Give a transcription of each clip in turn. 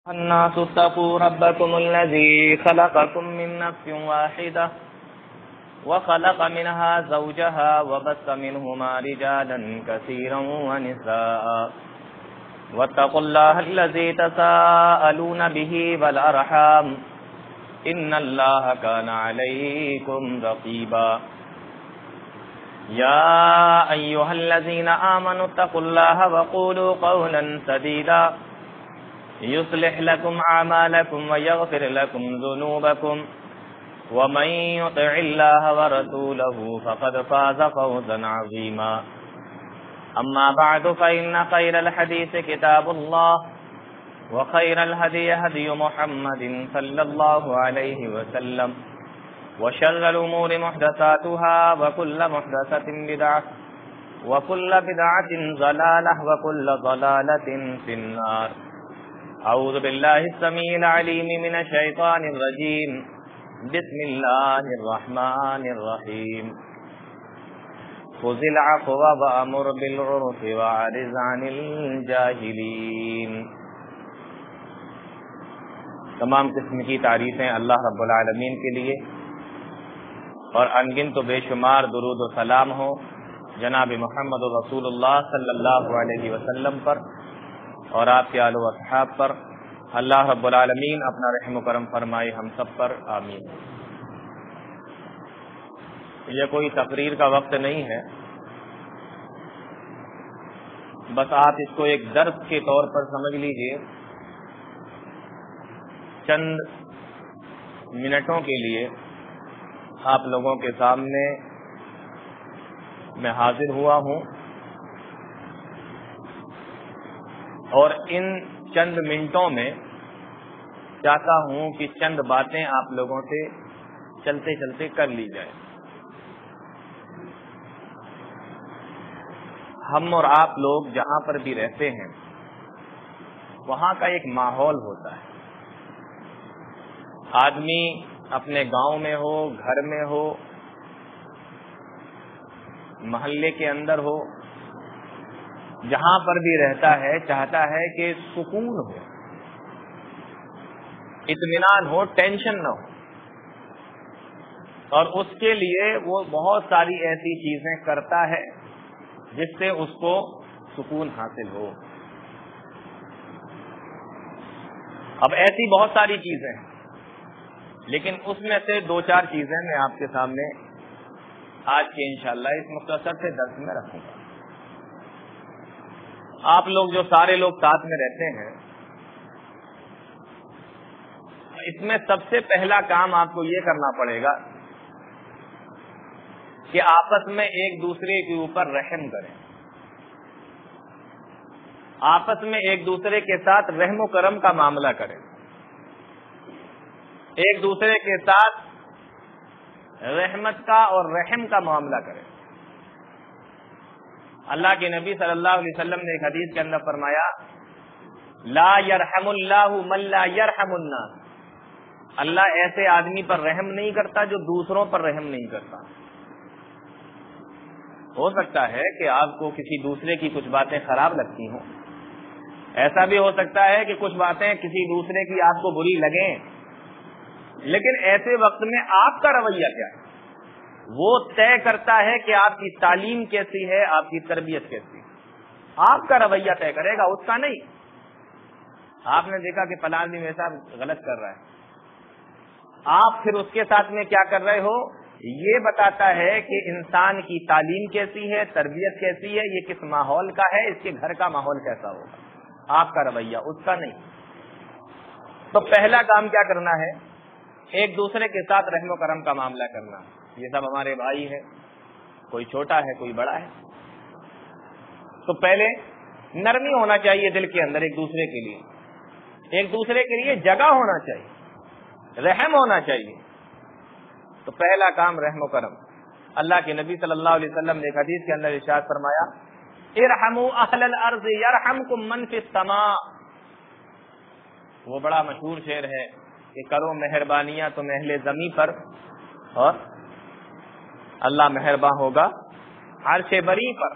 الناس اتقوا ربكم الذي خلقكم من نفس واحدة وخلق منها زوجها وبث منهما رجالا كثيرا ونساء واتقوا الله الذي تساءلون به والأرحام إن الله كان عليكم رقيبا يا أيها الذين آمنوا اتقوا الله وقولوا قولا سديدا يصلح لكم أعمالكم ويغفر لكم ذنوبكم ومن يطع الله ورسوله فقد فاز فوزا عظيما أما بعد فإن خير الحديث كتاب الله وخير الهدي هدي محمد صلى الله عليه وسلم وشر الأمور محدثاتها وكل محدثة بدعة وكل بدعة ضلالة وكل ضلالة في النار. أعوذ بالله السميع العليم من الشيطان الرجيم. بسم الله الرحمن الرحيم. خذ العفو وأمر بالعرف وأعرض عن الجاهلين. تمام قسم کی تعریفیں اللہ رب العالمین کے لیے اور انگن تو بے شمار درود و سلام ہو جناب محمد رسول اللہ صلی اللہ علیہ وسلم پر اور آپ کے آل و اصحاب پر. اللہ رب العالمین اپنا رحم و کرم فرمائے ہم سب پر، آمین. یہ کوئی تقریر کا وقت نہیں ہے، بس آپ اس کو ایک درس کے طور پر سمجھ لیجئے. چند منٹوں کے لیے آپ لوگوں کے سامنے میں حاضر ہوا ہوں اور ان چند منٹوں میں چاہتا ہوں کہ چند باتیں آپ لوگوں سے چلتے چلتے کر لی جائے. ہم اور آپ لوگ جہاں پر بھی رہتے ہیں وہاں کا ایک ماحول ہوتا ہے. آدمی اپنے گاؤں میں ہو، گھر میں ہو، محلے کے اندر ہو، جہاں پر بھی رہتا ہے چاہتا ہے کہ سکون ہو، اطمینان ہو، ٹینشن نہ ہو، اور اس کے لیے وہ بہت ساری ایسی چیزیں کرتا ہے جس سے اس کو سکون حاصل ہو. اب ایسی بہت ساری چیزیں ہیں، لیکن اس میں سے دو چار چیزیں میں آپ کے سامنے آج کے انشاءاللہ اس مختصر سے درس میں رکھوں گا. آپ لوگ جو سارے لوگ ساتھ میں رہتے ہیں، اس میں سب سے پہلا کام آپ کو یہ کرنا پڑے گا کہ آپس میں ایک دوسرے کے اوپر رحم کریں، آپس میں ایک دوسرے کے ساتھ رحم و کرم کا معاملہ کریں، ایک دوسرے کے ساتھ رحمت کا اور رحم کا معاملہ کریں. اللہ کے نبی صلی اللہ علیہ وسلم نے ایک حدیث کے اندر فرمایا، لا یرحم اللہ من لا یرحم الناس. اللہ ایسے آدمی پر رحم نہیں کرتا جو دوسروں پر رحم نہیں کرتا. ہو سکتا ہے کہ آپ کو کسی دوسرے کی کچھ باتیں خراب لگتی ہوں، ایسا بھی ہو سکتا ہے کہ کچھ باتیں کسی دوسرے کی آپ کو بری لگیں، لیکن ایسے وقت میں آپ کا رویہ کیا ہے وہ طے کرتا ہے کہ آپ کی تعلیم کیسی ہے، آپ کی تربیت کیسی ہے. آپ کا رویہ طے کرے گا، اس کا نہیں. آپ نے دیکھا کہ فلاں آدمی ایسا غلط کر رہا ہے، آپ پھر اس کے ساتھ میں کیا کر رہے ہو یہ بتاتا ہے کہ انسان کی تعلیم کیسی ہے، تربیت کیسی ہے، یہ کس ماحول کا ہے، اس کے گھر کا ماحول کیسا ہوگا. آپ کا رویہ، اس کا نہیں. تو پہلا کام کیا کرنا ہے؟ ایک دوسرے کے ساتھ رحم و کرم کا معاملہ کرنا. یہ سب ہمارے بھائی ہیں، کوئی چھوٹا ہے کوئی بڑا ہے. تو پہلے نرمی ہونا چاہیے دل کے اندر، ایک دوسرے کے لیے، ایک دوسرے کے لیے جگہ ہونا چاہیے، رحم ہونا چاہیے. تو پہلا کام رحم و کرم. اللہ کے نبی صلی اللہ علیہ وسلم نے ایک حدیث کے اندر ارشاد فرمایا، ارحموا اہل الارض یرحمکم من فی السماء. وہ بڑا مشہور شعر ہے کہ کرو مہربانیاں تم اہل زمین پر اور اللہ مہربان ہوگا عرش بری پر.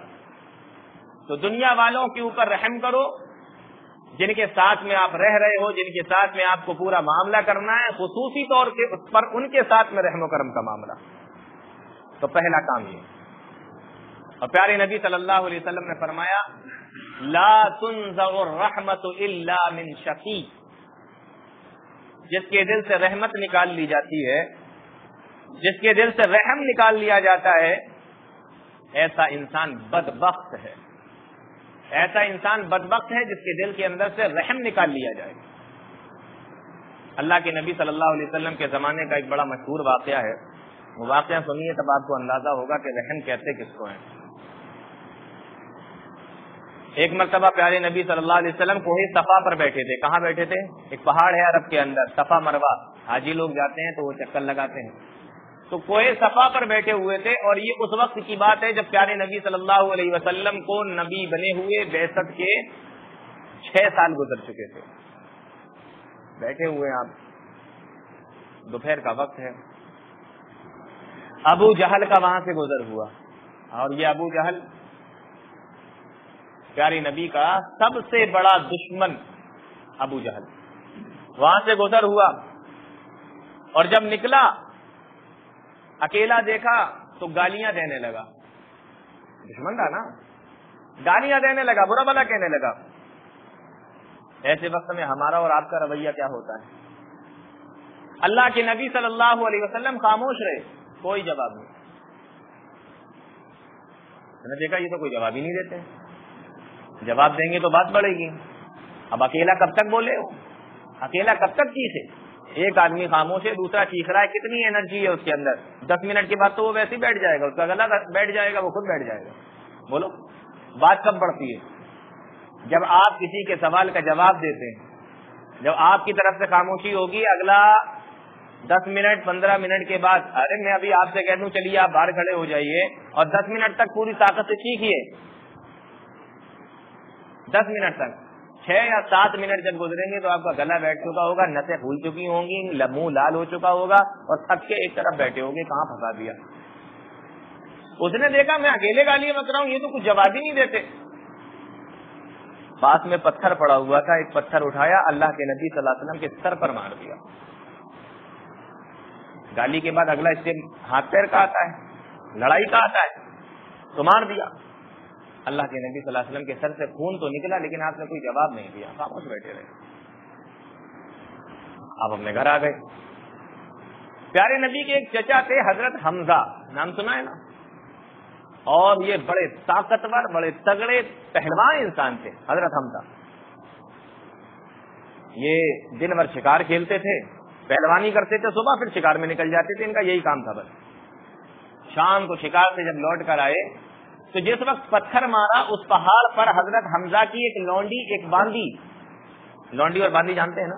تو دنیا والوں کے اوپر رحم کرو جن کے ساتھ میں آپ رہ رہے ہو، جن کے ساتھ میں آپ کو پورا معاملہ کرنا ہے، خصوصی طور پر ان کے ساتھ میں رحم و کرم کا معاملہ. تو پہلا کام یہ. اور پیارے نبی صلی اللہ علیہ وسلم نے فرمایا لا تنزع الرحمت الا من شقی. جس کے دل سے رحمت نکال لی جاتی ہے، جس کے دل سے رحم نکال لیا جاتا ہے، ایسا انسان بدبخت ہے. ایسا انسان بدبخت ہے جس کے دل کے اندر سے رحم نکال لیا جائے. اللہ کے نبی صلی اللہ علیہ وسلم کے زمانے کا ایک بڑا مشہور واقعہ ہے. وہ واقعہ سنیے تب آپ کو اندازہ ہوگا کہ رحم کہتے کس کو ہیں. ایک مرتبہ پیارے نبی صلی اللہ علیہ وسلم کوہ صفا پر بیٹھے تھے. کہاں بیٹھے تھے؟ ایک پہاڑ ہے عرب کے اندر، صفا مروہ. حاجی لوگ جاتے ہیں تو وہ چکر لگاتے ہیں. تو کوہ صفا پر بیٹھے ہوئے تھے، اور یہ اس وقت کی بات ہے جب پیارے نبی صلی اللہ علیہ وسلم کو نبی بنے ہوئے بعثت کے 6 سال گزر چکے تھے. بیٹھے ہوئے آپ، دوپہر کا وقت ہے. ابو جہل کا وہاں سے گزر ہوا، اور یہ ابو جہل پیارے نبی کا سب سے بڑا دشمن. ابو جہل وہاں سے گزر ہوا، اور جب نکلا اکیلا دیکھا تو گالیاں دینے لگا. دشمن تھا نا، گالیاں دینے لگا، برا بھلا کہنے لگا. ایسے وقت میں ہمارا اور آپ کا رویہ کیا ہوتا ہے؟ اللہ کے نبی صلی اللہ علیہ وسلم خاموش رہے، کوئی جواب نہیں. میں نے دیکھا یہ تو کوئی جواب ہی نہیں دیتے. جواب دیں گے تو بات بڑھے گی. اب اکیلا کب تک بولے ہو؟ اکیلا کب تک چیخے؟ ایک آدمی خاموش ہے، دوسرا چیخ رہا ہے. کتنی انرجی ہے اس کے اندر. 10 منٹ کے بعد تو وہ ویسے ہی بیٹھ جائے گا، اس کا گلا بیٹھ جائے گا، وہ خود بیٹھ جائے گا. بولو بات کب بڑھتی ہے؟ جب آپ کسی کے سوال کا جواب دیتے ہیں. جب آپ کی طرف سے خاموشی ہوگی، اگلا 10 منٹ 15 منٹ کے بعد ارے میں ابھی آپ سے کہہ دوں چلیے آپ باہر کھڑے ہو جائیے، اور 10 منٹ تک پوری طاقت سے چیخیے. 10 منٹ تک 6 یا 7 منٹ جب گزریں گے تو آپ کا گلا بیٹھ چکا ہوگا، نسیں پھول چکی ہوں گی، منہ لال ہو چکا ہوگا، اور تھک کے ایک طرف بیٹھے ہوں گے. کہاں پھنسا دیا؟ اس نے دیکھا میں اکیلے گالیاں بک رہا ہوں، یہ تو کچھ جواب ہی نہیں دیتے. پاس میں پتھر پڑا ہوا تھا، ایک پتھر اٹھایا، اللہ کے نبی صلی اللہ علیہ وسلم کے سر پر مار دیا. گالی کے بعد اگلا اس سے ہاتھ پیر کا آتا ہے، لڑائی کا آتا ہے، تو مار دیا. اللہ کے نبی صلی اللہ علیہ وسلم کے سر سے خون تو نکلا، لیکن آپ نے کوئی جواب نہیں دیا، خاموش بیٹھے رہے. آپ اپنے گھر آ گئے. پیارے نبی کے ایک چچا تھے حضرت حمزہ، نام سنا ہے نا؟ اور یہ بڑے طاقتور، بڑے تگڑے پہلوان انسان تھے حضرت حمزہ. یہ دن بھر شکار کھیلتے تھے، پہلوانی کرتے تھے، صبح پھر شکار میں نکل جاتے تھے. ان کا یہی کام تھا. بس شام کو شکار سے جب لوٹ کر آئے تو جس وقت پتھر مارا اس پہاڑ پر حضرت حمزہ کی ایک لونڈی، ایک باندی. لونڈی اور باندی جانتے ہیں نا؟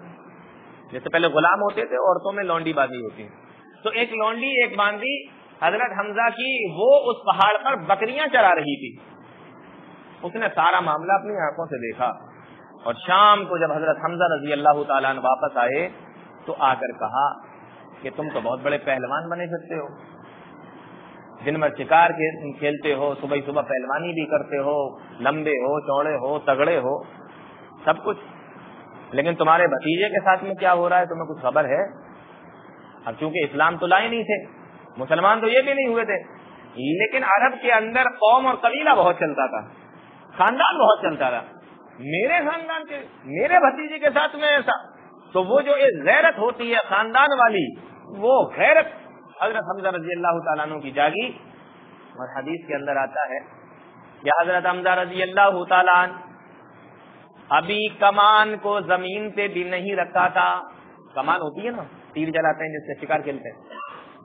جیسے پہلے غلام ہوتے تھے، عورتوں میں لونڈی باندی ہوتی ہے. تو ایک لونڈی ایک باندی حضرت حمزہ کی، وہ اس پہاڑ پر بکریاں چرا رہی تھی. اس نے سارا معاملہ اپنی آنکھوں سے دیکھا، اور شام کو جب حضرت حمزہ رضی اللہ تعالیٰ عنہ واپس آئے تو آ کر کہا کہ تم تو بہت بڑے پہلوان بنے پھرتے ہو، دن بھر شکار کھیلتے ہو، صبح صبح پہلوانی بھی کرتے ہو، لمبے ہو، چوڑے ہو، تگڑے ہو، سب کچھ، لیکن تمہارے بھتیجے کے ساتھ میں کیا ہو رہا ہے تمہیں کچھ خبر ہے؟ اب چونکہ اسلام تو لائے نہیں تھے، مسلمان تو یہ بھی نہیں ہوئے تھے، لیکن عرب کے اندر قوم اور قبیلہ بہت چلتا تھا، خاندان بہت چلتا تھا. میرے خاندان کے، میرے بھتیجے کے ساتھ میں ایسا. تو وہ جو ایک غیرت ہوتی ہے خاندان والی، وہ غیرت حضرت حمزہ رضی اللہ تعالیٰ عنہ کی جاگی. اور حدیث کے اندر آتا ہے کہ حضرت حمزہ رضی اللہ تعالیٰ عنہ ابھی کمان کو زمین پہ بھی نہیں رکھا تھا. کمان ہوتی ہے نا، تیر جلاتے ہیں جس سے شکار کھیلتے ہیں.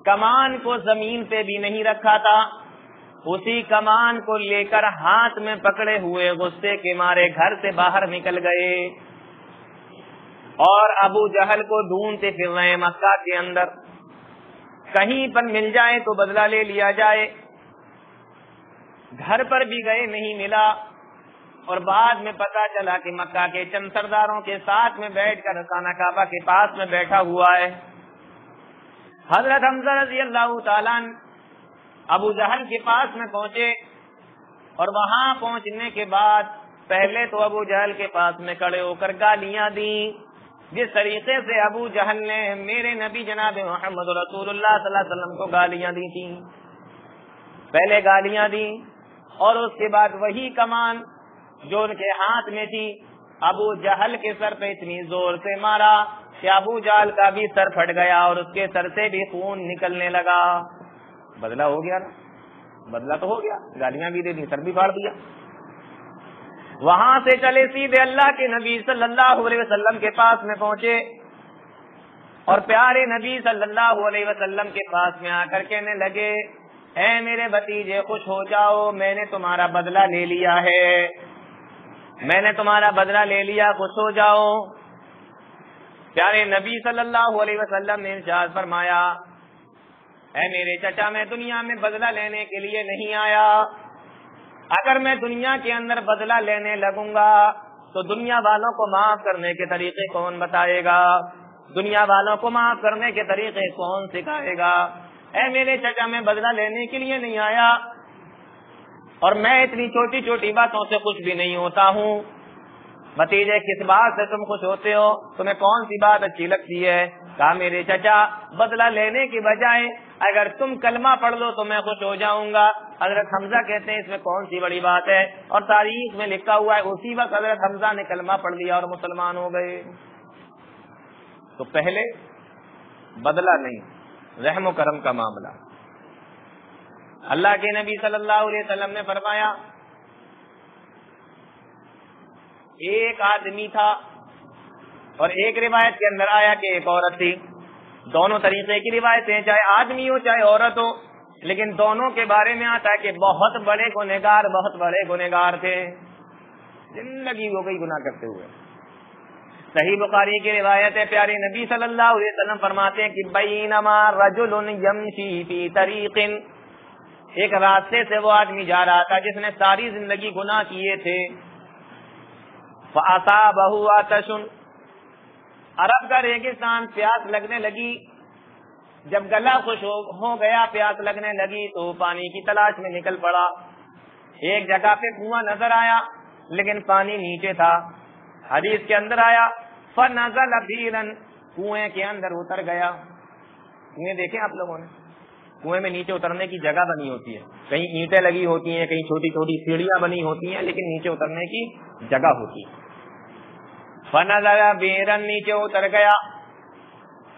کمان کو زمین پہ بھی نہیں رکھا تھا. اسی کمان کو لے کر ہاتھ میں پکڑے ہوئے غصے کے مارے گھر سے باہر نکل گئے، اور ابو جہل کو ڈھونڈتے پھر رہے ہیں مکہ کے اندر، کہیں پر مل جائے تو بدلہ لے لیا جائے. گھر پر بھی گئے، نہیں ملا، اور بعد میں پتا چلا کہ مکہ کے چند سرداروں کے ساتھ میں بیٹھ کر خانہ کعبہ کے پاس میں بیٹھا ہوا ہے. حضرت حمزہ رضی اللہ تعالیٰ ابو جہل کے پاس میں پہنچے، اور وہاں پہنچنے کے بعد پہلے تو ابو جہل کے پاس میں کھڑے ہو کر گالیاں دی، جس طریقے سے ابو جہل نے میرے نبی جناب محمد رسول اللہ صلی اللہ علیہ وسلم کو گالیاں دی تھی، پہلے گالیاں دی اور اس کے بعد وہی کمان جو ان کے ہاتھ میں تھی ابو جہل کے سر پہ اتنی زور سے مارا کہ ابو جہل کا بھی سر پھٹ گیا اور اس کے سر سے بھی خون نکلنے لگا۔ بدلہ ہو گیا نا، بدلہ تو ہو گیا، گالیاں بھی دے دی، سر بھی پھاڑ دیا۔ وہاں سے چلے سیدھے اللہ کے نبی صلی اللہ علیہ وسلم کے پاس میں پہنچے اور پیارے نبی صلی اللہ علیہ وسلم کے پاس میں آ کر کہنے لگے، اے میرے بھتیجے خوش ہو جاؤ، میں نے تمہارا بدلہ لے لیا ہے، میں نے تمہارا بدلہ لے لیا، خوش ہو جاؤ۔ پیارے نبی صلی اللہ علیہ وسلم نے ارشاد فرمایا، اے میرے چچا میں دنیا میں بدلہ لینے کے لیے نہیں آیا، اگر میں دنیا کے اندر بدلہ لینے لگوں گا تو دنیا والوں کو معاف کرنے کے طریقے کون بتائے گا، دنیا والوں کو معاف کرنے کے طریقے کون سکھائے گا؟ اے میرے چچا میں بدلہ لینے کے لیے نہیں آیا اور میں اتنی چھوٹی چھوٹی باتوں سے خوش بھی نہیں ہوتا ہوں۔ بھتیجے کس بات سے تم خوش ہوتے ہو، تمہیں کون سی بات اچھی لگتی ہے؟ کہا میرے چچا بدلہ لینے کی بجائے اگر تم کلمہ پڑھ لو تو میں خوش ہو جاؤں گا۔ حضرت حمزہ کہتے ہیں اس میں کون سی بڑی بات ہے، اور تاریخ میں لکھا ہوا ہے اسی وقت حضرت حمزہ نے کلمہ پڑھ لیا اور مسلمان ہو گئے۔ تو پہلے بدلہ نہیں، رحم و کرم کا معاملہ۔ اللہ کے نبی صلی اللہ علیہ وسلم نے فرمایا، ایک آدمی تھا اور ایک روایت کے اندر آیا کہ ایک عورت تھی، دونوں طریقے کی روایتیں، چاہے آدمی ہو چاہے عورت ہو، لیکن دونوں کے بارے میں آتا ہے کہ بہت بڑے گنہگار تھے، زندگی ہو گئی گناہ کرتے ہوئے۔ صحیح بخاری کی روایت ہے، پیارے نبی صلی اللہ علیہ وسلم فرماتے ہیں کہ بینما رجل یمشی فی طریق، ایک راستے سے وہ آدمی جا رہا تھا جس نے ساری زندگی گناہ کیے تھے، فَأَصَابَهُ عَطَشٌ، عرب کا ریگستان، پیاس لگنے لگی، جب گلا خوش ہو گیا، پیاس لگنے لگی تو پانی کی تلاش میں نکل پڑا۔ ایک جگہ پہ کنواں نظر آیا لیکن پانی نیچے تھا، حدیث کے اندر آیا فَنَزَلَ بِيرًا، کنویں کے اندر اتر گیا۔ کنویں دیکھیں آپ لوگوں نے، کنویں میں نیچے اترنے کی جگہ بنی ہوتی ہے، کہیں اینٹیں لگی ہوتی ہیں، کہیں چھوٹی چھوٹی سیڑھیاں بنی ہوتی ہیں، لیکن نیچے اترنے کی جگہ ہوتی ہے۔ فَنَزَلَ بِيرًا، نیچے اتر گیا،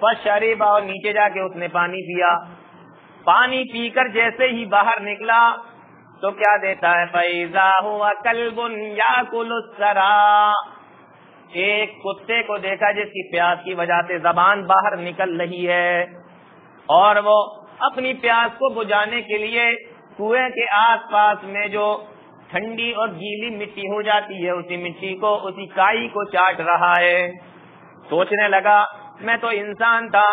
فَشَرِبَ، اور نیچے جا کے اس نے پانی پیا، پانی پی کر جیسے ہی باہر نکلا تو کیا دیتا ہے، فَإِذَا هُوَ كَلْبٌ يَأْكُلُ الثَّرَى، ایک کتے کو دیکھا جس کی پیاس کی وجہ سے زبان باہر نکل رہی ہے اور وہ اپنی پیاس کو بجھانے کے لیے کنویں کے آس پاس میں جو ٹھنڈی اور گیلی مٹی ہو جاتی ہے اسی مٹی کو، اسی کائی کو چاٹ رہا ہے۔ سوچنے لگا میں تو انسان تھا،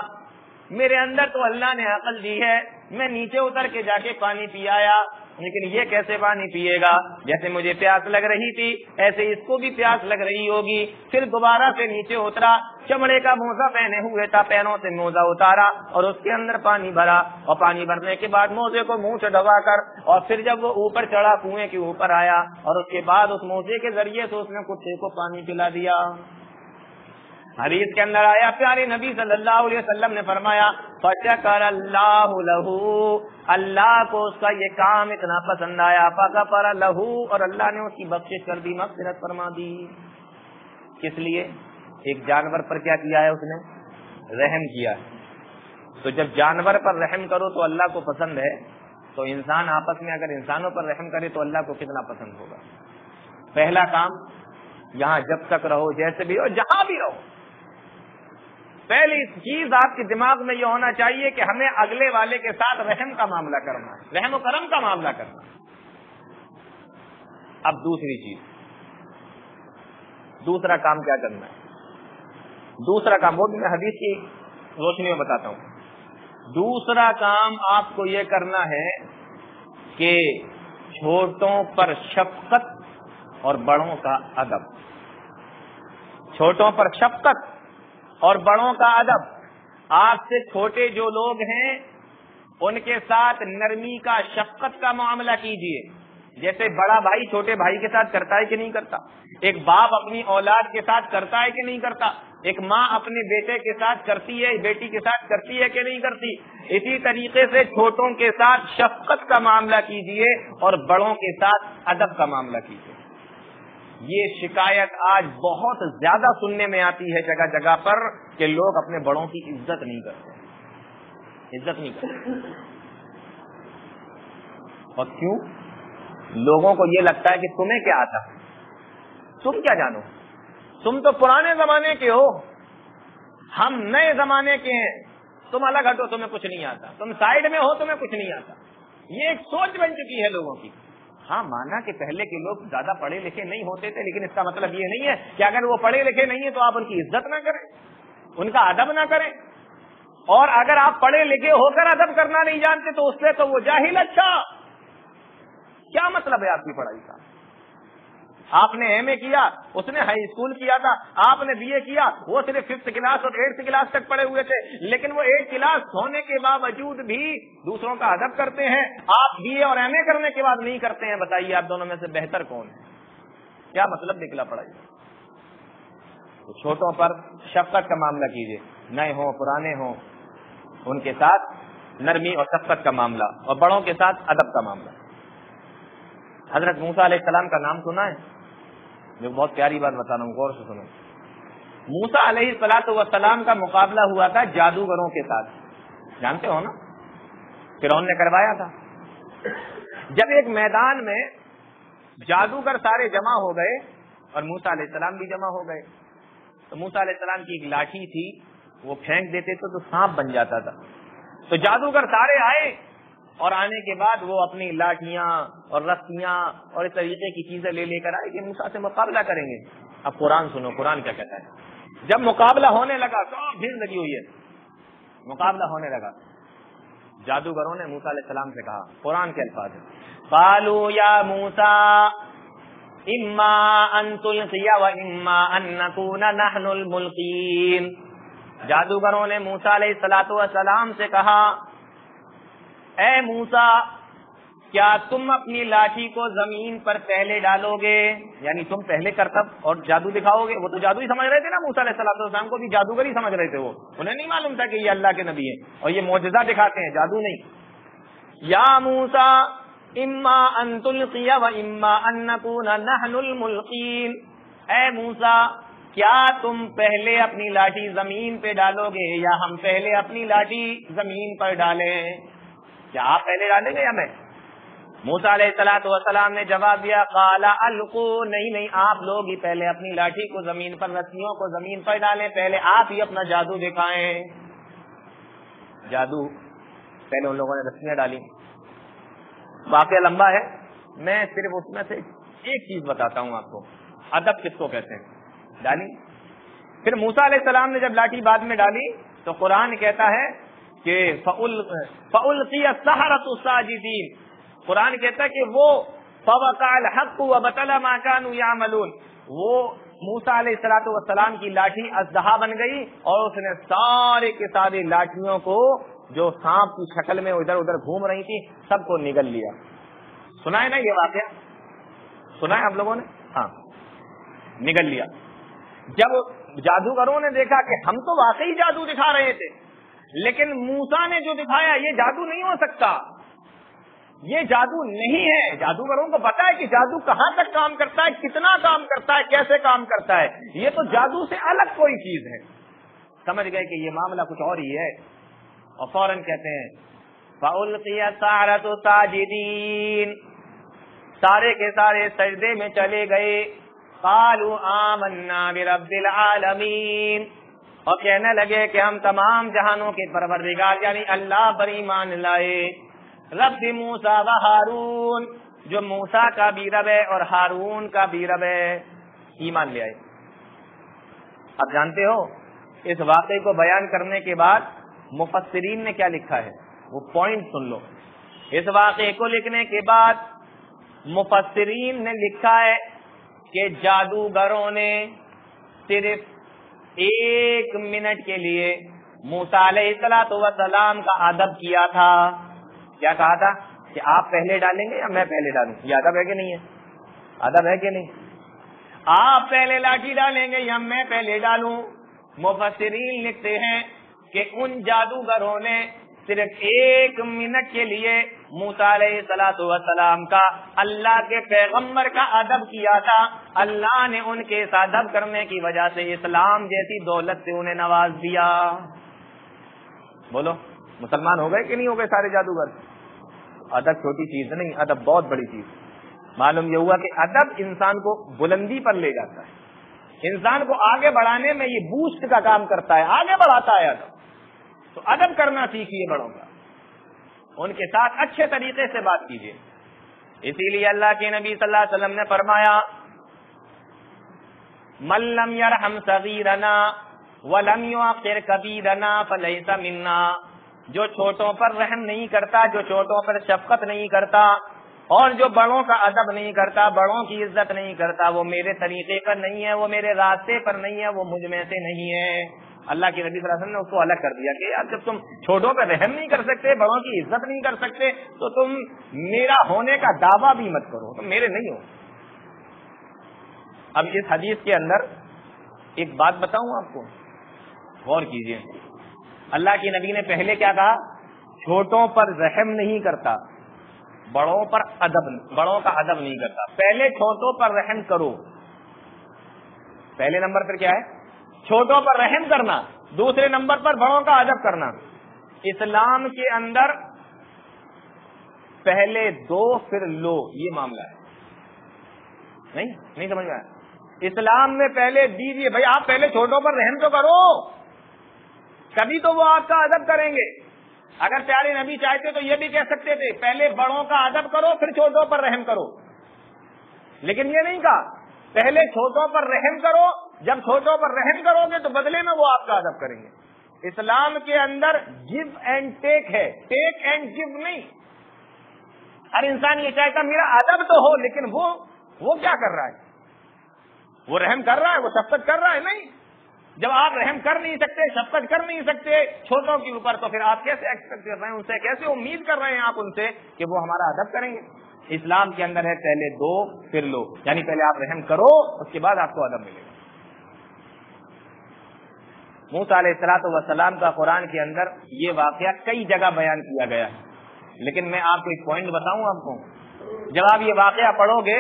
میرے اندر تو اللہ نے عقل دی ہے، میں نیچے اتر کے جا کے پانی پی آیا، لیکن یہ کیسے پانی پیے گا؟ جیسے مجھے پیاس لگ رہی تھی ایسے اس کو بھی پیاس لگ رہی ہوگی۔ پھر دوبارہ سے نیچے اترا، چمڑے کا موزہ پہنے ہوئے تھا، پیروں سے موزہ اتارا اور اس کے اندر پانی بھرا، اور پانی بھرنے کے بعد موزے کو منہ سے ڈبا کر، اور پھر جب وہ اوپر چڑھا، کنویں کے اوپر آیا، اور اس کے بعد اس موزے کے ذریعے سے اس نے کتے کو پانی پلا دیا۔ حدیث کے اندر آیا، پیارے نبی صلی اللہ علیہ وسلم نے فرمایا فَشَكَرَ اللَّهُ لَهُ، اللہ کو اس کا یہ کام اتنا پسند آیا، فَغَفَرَ لَهُ، اور اللہ نے اس کی بخشش کر دی، مغفرت فرما دی۔ کس لیے؟ ایک جانور پر کیا کیا ہے اس نے؟ رحم کیا ہے۔ تو جب جانور پر رحم کرو تو اللہ کو پسند ہے، تو انسان آپس میں اگر انسانوں پر رحم کرے تو اللہ کو کتنا پسند ہوگا۔ پہلا کام، یہاں جب تک رہو، جیسے بھی ہو، جہاں بھی رہو، پہلی چیز آپ کے دماغ میں یہ ہونا چاہیے کہ ہمیں اگلے والے کے ساتھ رحم کا معاملہ کرنا ہے، رحم و کرم کا معاملہ کرنا ہے۔ اب دوسری چیز، دوسرا کام کیا کرنا ہے؟ دوسرا کام وہ بھی میں حدیث کی روشنی میں بتاتا ہوں۔ دوسرا کام آپ کو یہ کرنا ہے کہ چھوٹوں پر شفقت اور بڑوں کا ادب، چھوٹوں پر شفقت اور بڑوں کا ادب۔ آپ سے چھوٹے جو لوگ ہیں ان کے ساتھ نرمی کا، شفقت کا معاملہ کیجیے، جیسے بڑا بھائی چھوٹے بھائی کے ساتھ کرتا ہے کہ نہیں کرتا، ایک باپ اپنی اولاد کے ساتھ کرتا ہے کہ نہیں کرتا، ایک ماں اپنے بیٹے کے ساتھ کرتی ہے، بیٹی کے ساتھ کرتی ہے کہ نہیں کرتی، اسی طریقے سے چھوٹوں کے ساتھ شفقت کا معاملہ کیجیے اور بڑوں کے ساتھ ادب کا معاملہ کیجیے۔ یہ شکایت آج بہت زیادہ سننے میں آتی ہے جگہ جگہ پر کہ لوگ اپنے بڑوں کی عزت نہیں کرتے۔ اور کیوں؟ لوگوں کو یہ لگتا ہے کہ تمہیں کیا آتا، تم کیا جانو، تم تو پرانے زمانے کے ہو، ہم نئے زمانے کے ہیں، تم الگ ہٹو، تمہیں کچھ نہیں آتا، تم سائڈ میں ہو، تمہیں کچھ نہیں آتا۔ یہ ایک سوچ بن چکی ہے لوگوں کی۔ ہاں مانا کہ پہلے کے لوگ زیادہ پڑھے لکھے نہیں ہوتے تھے، لیکن اس کا مطلب یہ نہیں ہے کہ اگر وہ پڑھے لکھے نہیں ہیں تو آپ ان کی عزت نہ کریں، ان کا ادب نہ کریں، اور اگر آپ پڑھے لکھے ہو کر ادب کرنا نہیں جانتے تو اس سے تو وہ جاہل اچھا۔ کیا مطلب ہے آپ کی پڑھائی کا؟ آپ نے ایم اے کیا، اس نے ہائی اسکول کیا تھا، آپ نے بی اے کیا، وہ صرف 5th کلاس اور 8th کلاس تک پڑھے ہوئے تھے، لیکن وہ 8 کلاس ہونے کے باوجود بھی دوسروں کا ادب کرتے ہیں۔ آپ بی اے اور ایم اے کرنے کے بعد نہیں کرتے ہیں۔ بتائیے آپ دونوں میں سے بہتر کون ہے؟ کیا مطلب نکلا پڑھائی؟ تو چھوٹوں پر شفقت کا معاملہ کیجیے، نئے ہوں پرانے ہوں، ان کے ساتھ نرمی اور شفقت کا معاملہ، اور بڑوں کے ساتھ ادب کا معاملہ۔ حضرت موسیٰ علیہ السلام کا نام سنا ہے؟ جو بہت پیاری بات بتا رہا ہوں، غور سے سنو۔ موسیٰ علیہ السلام کا مقابلہ ہوا تھا جادوگروں کے ساتھ، جانتے ہو نا، فرعون نے کروایا تھا۔ جب ایک میدان میں جادوگر سارے جمع ہو گئے اور موسیٰ علیہ السلام بھی جمع ہو گئے، تو موسیٰ علیہ السلام کی ایک لاٹھی تھی، وہ پھینک دیتے تو سانپ بن جاتا تھا۔ تو جادوگر سارے آئے، اور آنے کے بعد وہ اپنی لاٹھیاں اور رسیاں اور اس طریقے کی چیزیں لے کر آئے کہ موسیٰ سے مقابلہ کریں گے۔ اب قرآن سنو، قرآن کیا کہتا ہے۔ جب مقابلہ ہونے لگا، سب بھیڑ لگی ہوئی ہے، مقابلہ ہونے لگا، جادوگروں نے موسیٰ علیہ السلام سے کہا، قرآن کے الفاظ ہیں، قالوا یا موسیٰ اما ان تلقی و اما ان نکون نحن الملقین۔ جادوگروں نے موسیٰ علیہ السلام سے کہا، اے موسیٰ، کیا تم اپنی لاٹھی کو زمین پر پہلے ڈالو گے، یعنی تم پہلے کرتب اور جادو دکھاؤ گے؟ وہ تو جادو ہی سمجھ رہے تھے نا، موسیٰ علیہ السلام کو بھی جادوگر ہی سمجھ رہے تھے، وہ انہیں نہیں معلوم تھا کہ یہ اللہ کے نبی ہیں اور یہ معجزہ دکھاتے ہیں، جادو نہیں۔ یا موسیٰ اما ان تلقی و اما ان نکون نحن الملقین، اے موسیٰ، کیا تم پہلے اپنی لاٹھی زمین پہ ڈالو گے یا ہم پہلے اپنی لاٹھی زمین پر ڈالیں؟ کیا آپ پہلے ڈالیں گے یا میں؟ موسیٰ علیہ السلام نے جواب دیا، قال القوا، نہیں، آپ لوگ ہی پہلے اپنی لاٹھی کو زمین پر، رسیوں کو زمین پر ڈالیں، پہلے آپ ہی اپنا جادو دکھائیں۔ جادو پہلے ان لوگوں نے رسیاں ڈالی، واقعہ لمبا ہے، میں صرف اس میں سے ایک چیز بتاتا ہوں آپ کو، ادب کس کو کہتے ہیں، ڈالی۔ پھر موسیٰ علیہ السلام نے جب لاٹھی بعد میں ڈالی تو قرآن کہتا ہے کہ فَأُلْقِيَ السَّحَرَةُ سَاجِدِينَ، قرآن کہتا ہے کہ وہ فَوَقَعَ الْحَقُّ وَبَطَلَ مَا كَانُوا يَعْمَلُونَ، وہ موسیٰ علیہ السلام کی لاٹھی اژدہا بن گئی اور اس نے سارے کے سارے لاٹھیوں کو جو سانپ کی شکل میں ادھر ادھر گھوم رہی تھی سب کو نگل لیا۔ سنا ہے نا یہ واقعہ، سنا ہے آپ لوگوں نے؟ ہاں، نگل لیا۔ جب جادوگروں نے دیکھا کہ ہم تو واقعی جادو دکھا رہے تھے، لیکن موسیٰ نے جو دکھایا یہ جادو نہیں ہو سکتا، یہ جادو نہیں ہے۔ جادوگروں کو پتا ہے کہ جادو کہاں تک کام کرتا ہے، کتنا کام کرتا ہے، کیسے کام کرتا ہے، یہ تو جادو سے الگ کوئی چیز ہے۔ سمجھ گئے کہ یہ معاملہ کچھ اور ہی ہے، اور فوراً کہتے ہیں فَأُلْقِيَ السَّحَرَةُ سَاجِدِينَ، سارے کے سارے سجدے میں چلے گئے۔ قَالُوا آمَنَّا بِرَبِّ الْعَالَمِينَ، اور کہنے لگے کہ ہم تمام جہانوں کے پروردگار یعنی اللہ پر ایمان لائے۔ رب موسیٰ و ہارون، جو موسیٰ کا بھی رب ہے اور ہارون کا بھی رب ہے، ایمان لے آئے۔ اب جانتے ہو اس واقعے کو بیان کرنے کے بعد مفسرین نے کیا لکھا ہے، وہ پوائنٹ سن لو۔ اس واقعے کو لکھنے کے بعد مفسرین نے لکھا ہے کہ جادوگروں نے صرف 1 منٹ کے لیے موسیٰ علیہ السلام کا ادب کیا تھا۔ کیا کہا تھا؟ کہ آپ پہلے ڈالیں گے یا میں پہلے ڈالوں؟ یہ ادب ہے کہ نہیں ہے؟ ادب ہے کہ نہیں؟ آپ پہلے لاٹھی ڈالیں گے یا میں پہلے ڈالوں؟ مفسرین لکھتے ہیں کہ ان جادوگروں نے صرف 1 منٹ کے لیے موسیٰ علیہ السلام کا اللہ کے پیغمبر کا ادب کیا تھا. اللہ نے ان کے اس ادب کرنے کی وجہ سے اسلام جیسی دولت سے انہیں نواز دیا. بولو مسلمان ہو گئے کہ نہیں ہو گئے سارے جادوگر؟ ادب چھوٹی چیز نہیں، ادب بہت بڑی چیز. معلوم یہ ہوا کہ ادب انسان کو بلندی پر لے جاتا ہے، انسان کو آگے بڑھانے میں یہ بوسٹ کا کام کرتا ہے، آگے بڑھاتا ہے ادب. تو ادب کرنا سیکھیے بڑوں کا، ان کے ساتھ اچھے طریقے سے بات کیجیے. اسی لیے اللہ کے نبی صلی اللہ علیہ وسلم نے فرمایا من لم یرحم صغیرنا ولم یوقر کبیرنا فلیس منا. جو چھوٹوں پر رحم نہیں کرتا، جو چھوٹوں پر شفقت نہیں کرتا اور جو بڑوں کا ادب نہیں کرتا، بڑوں کی عزت نہیں کرتا، وہ میرے طریقے پر نہیں ہے، وہ میرے راستے پر نہیں ہے، وہ مجھ میں سے نہیں ہے. اللہ کے نبی صلی اللہ علیہ وسلم نے اس کو الگ کر دیا کہ یار جب تم چھوٹوں پہ رحم نہیں کر سکتے، بڑوں کی عزت نہیں کر سکتے، تو تم میرا ہونے کا دعویٰ بھی مت کرو، تم میرے نہیں ہو. اب اس حدیث کے اندر ایک بات بتاؤں آپ کو، غور کیجیے. اللہ کے نبی نے پہلے کیا کہا؟ چھوٹوں پر رحم نہیں کرتا، بڑوں کا ادب نہیں کرتا. پہلے چھوٹوں پر رحم کرو. پہلے نمبر پر کیا ہے؟ چھوٹوں پر رحم کرنا. دوسرے نمبر پر بڑوں کا ادب کرنا. اسلام کے اندر پہلے دو پھر لو، یہ معاملہ ہے. نہیں سمجھ میں آیا؟ اسلام میں پہلے دیجیے بھائی، آپ پہلے چھوٹوں پر رحم تو کرو، کبھی تو وہ آپ کا ادب کریں گے. اگر پیارے نبی چاہتے تو یہ بھی کہہ سکتے تھے پہلے بڑوں کا ادب کرو پھر چھوٹوں پر رحم کرو، لیکن یہ نہیں کہا. پہلے چھوٹوں پر رحم کرو، جب چھوٹوں پر رحم کرو گے تو بدلے میں وہ آپ کا ادب کریں گے. اسلام کے اندر گیو اینڈ ٹیک ہے، ٹیک اینڈ گیو نہیں. ہر انسان یہ چاہتا میرا ادب تو ہو، لیکن وہ کیا کر رہا ہے؟ وہ رحم کر رہا ہے، وہ شفقت کر رہا ہے؟ نہیں. جب آپ رحم کر نہیں سکتے، شفقت کر نہیں سکتے چھوٹوں کے اوپر، تو پھر آپ کیسے ایکسپیکٹ کر رہے ہیں ان سے، کیسے امید کر رہے ہیں آپ ان سے کہ وہ ہمارا ادب کریں گے؟ اسلام کے اندر ہے پہلے دو پھر لو، یعنی پہلے آپ رحم کرو، اس کے بعد آپ کو ادب ملے گا. موسیٰ علیہ السلام کا قرآن کے اندر یہ واقعہ کئی جگہ بیان کیا گیا ہے، لیکن میں آپ کو ایک پوائنٹ بتاؤں. آپ کو جب آپ یہ واقعہ پڑھو گے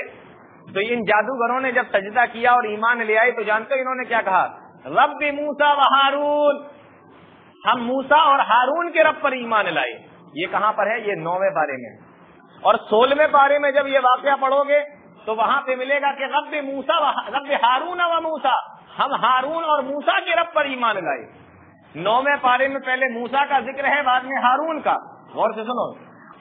تو ان جادوگروں نے جب سجدہ کیا اور ایمان لے آئے تو جانتے انہوں نے کیا کہا؟ رب موسیٰ و ہارون، ہم موسیٰ اور ہارون کے رب پر ایمان لائے. یہ کہاں پر ہے؟ یہ 9ویں پارے میں. اور 16ویں پارے میں جب یہ واقعہ پڑھو گے تو وہاں پہ ملے گا کہ رب ہارون و موسیٰ، ہم ہارون اور موسیٰ کے رب پر ایمان لائے. 9ویں پارے میں پہلے موسیٰ کا ذکر ہے، بعد میں ہارون کا. غور سے سنو.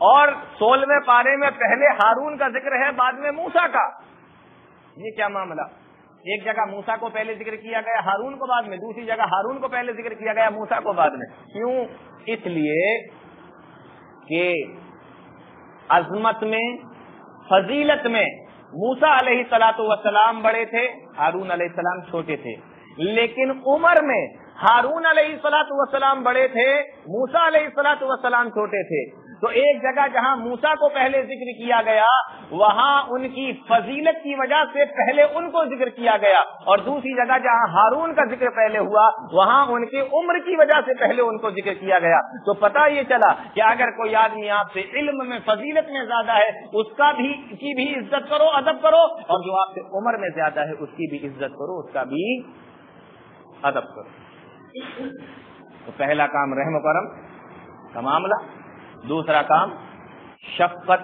اور 16ویں پارے میں پہلے ہارون کا ذکر ہے، بعد میں موسیٰ کا. یہ کیا معاملہ؟ ایک جگہ موسیٰ کو پہلے ذکر کیا گیا، ہارون کو بعد میں، دوسری جگہ ہارون کو پہلے ذکر کیا گیا، موسیٰ کو بعد میں. کیوں؟ اس لیے کہ عظمت میں، فضیلت میں موسیٰ علیہ السلام بڑے تھے، ہارون علیہ السلام چھوٹے تھے. لیکن عمر میں ہارون علیہ السلام بڑے تھے، موسیٰ علیہ السلام چھوٹے تھے. تو ایک جگہ جہاں موسیٰ کو پہلے ذکر کیا گیا وہاں ان کی فضیلت کی وجہ سے پہلے ان کو ذکر کیا گیا، اور دوسری جگہ جہاں ہارون کا ذکر پہلے ہوا وہاں ان کی عمر کی وجہ سے پہلے ان کو ذکر کیا گیا. تو پتہ یہ چلا کہ اگر کوئی آدمی آپ سے علم میں، فضیلت میں زیادہ ہے، اس کی بھی عزت کرو، ادب کرو، اور جو آپ سے عمر میں زیادہ ہے اس کی بھی عزت کرو، اس کا بھی ادب کرو. تو پہلا کام رحم و کرم کا معاملہ، دوسرا کام شفقت،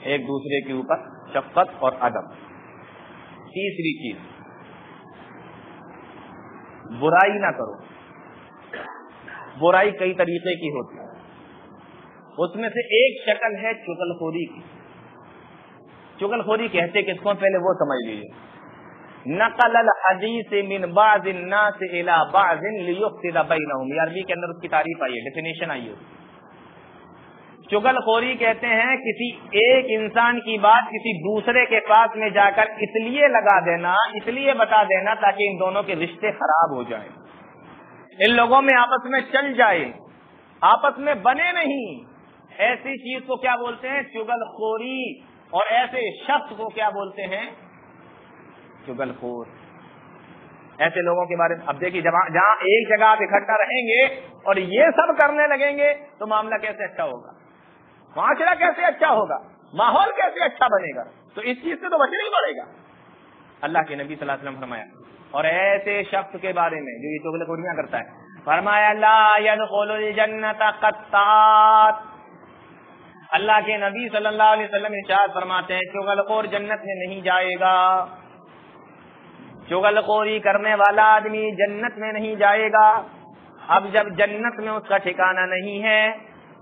ایک دوسرے کے اوپر شفقت اور ادب. تیسری چیز برائی نہ کرو. برائی کئی طریقے کی ہوتی ہے، اس میں سے ایک شکل ہے چغلخوری کی. چغلخوری کہتے کس کو؟ پہلے وہ سمجھ لیجیے. نقل الحدیث من بعض الناس الى بعض لیفسد بینہم، یہ عربی کے اندر اس کی تعریف آئی ہے، ڈیفینیشن آئی ہے. چغل خوری کہتے ہیں کسی ایک انسان کی بات کسی دوسرے کے پاس میں جا کر اس لیے لگا دینا، اس لیے بتا دینا تاکہ ان دونوں کے رشتے خراب ہو جائیں، ان لوگوں میں آپس میں چل جائے، آپس میں بنے نہیں. ایسی چیز کو کیا بولتے ہیں؟ چغل خوری. اور ایسے شخص کو کیا بولتے ہیں؟ چغل خور. ایسے لوگوں کے بارے میں اب دیکھیے جہاں ایک جگہ آپ اکٹھا رہیں گے اور یہ سب کرنے لگیں گے تو معاملہ کیسے اچھا ہوگا، معاشرہ کیسے اچھا ہوگا، ماحول کیسے اچھا بنے گا؟ تو اس چیز سے تو بچنا ہی پڑے گا. اللہ کے نبی صلی اللہ علیہ وسلم فرمایا. اور ایسے شخص کے بارے میں جو یہ چغل خوریاں کرتا ہے، فرمایا لا يدخل الجنت قطات. اللہ کے نبی صلی اللہ علیہ وسلم ارشاد فرماتے ہیں چغل خور جنت میں نہیں جائے گا. چغل خوری کرنے والا آدمی جنت میں نہیں جائے گا. اب جب جنت میں اس کا ٹھکانہ نہیں ہے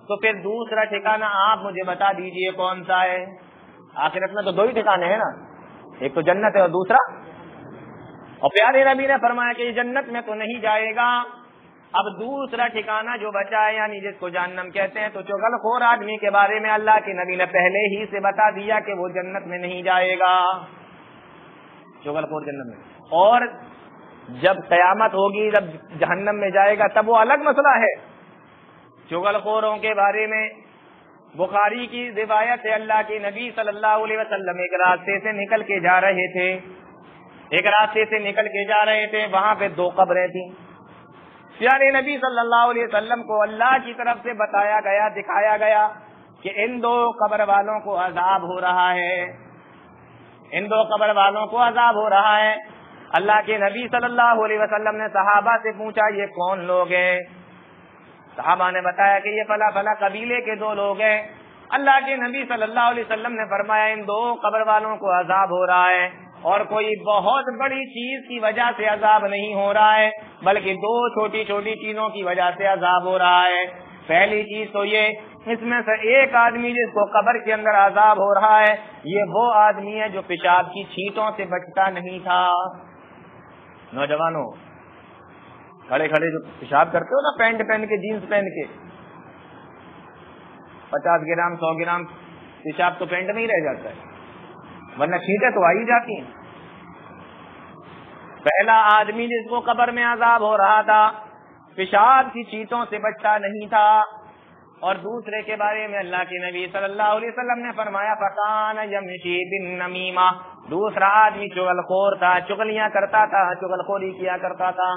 تو پھر دوسرا ٹھکانہ آپ مجھے بتا دیجئے کون سا ہے؟ آخرت میں تو دو ہی ٹھکانے ہیں نا، ایک تو جنت ہے اور دوسرا. اور پیارے نبی نے فرمایا کہ یہ جنت میں تو نہیں جائے گا. اب دوسرا ٹھکانہ جو بچا ہے یعنی جس کو جہنم کہتے ہیں، تو چغل خور آدمی کے بارے میں اللہ کے نبی نے پہلے ہی سے بتا دیا کہ وہ جنت میں نہیں جائے گا. چغل خور جنت میں. اور جب قیامت ہوگی، جب جہنم میں جائے گا، تب وہ الگ مسئلہ ہے. چغل خوروں کے بارے میں بخاری کی روایت ہے، اللہ کے نبی صلی اللہ علیہ وسلم ایک راستے سے نکل کے جا رہے تھے. وہاں پہ دو قبریں تھیں. پیارے نبی صلی اللہ علیہ وسلم کو اللہ کی طرف سے بتایا گیا، دکھایا گیا کہ ان دو قبر والوں کو عذاب ہو رہا ہے، ان دو قبر والوں کو عذاب ہو رہا ہے. اللہ کے نبی صلی اللہ علیہ وسلم نے صحابہ سے پوچھا یہ کون لوگ ہیں؟ صحابہ نے بتایا کہ یہ فلاں فلاں قبیلے کے دو لوگ ہیں. اللہ کے نبی صلی اللہ علیہ وسلم نے فرمایا ان دو قبر والوں کو عذاب ہو رہا ہے، اور کوئی بہت بڑی چیز کی وجہ سے عذاب نہیں ہو رہا ہے، بلکہ دو چھوٹی چھوٹی چیزوں کی وجہ سے عذاب ہو رہا ہے. پہلی چیز تو یہ، اس میں سے ایک آدمی جس کو قبر کے اندر عذاب ہو رہا ہے، یہ وہ آدمی ہے جو پیشاب کی چھینٹوں سے بچتا نہیں تھا. نوجوانوں کھڑے کھڑے جو پیشاب کرتے ہو نا، پینٹ پہن کے، جینس پہن کے، 50 گرام 100 گرام پیشاب تو پینٹ میں ہی رہ جاتا ہے، ورنہ چھینٹیں تو آ ہی جاتی ہیں. پہلا آدمی جس کو قبر میں عذاب ہو رہا تھا پیشاب کی چھینٹوں سے بچتا نہیں تھا. اور دوسرے کے بارے میں اللہ کے نبی صلی اللہ علیہ وسلم نے فرمایا فکان یمشی بالنمیمہ. دوسرا آدمی چغل خور تھا، چغلیاں کرتا تھا، چغل خوری کیا کرتا تھا.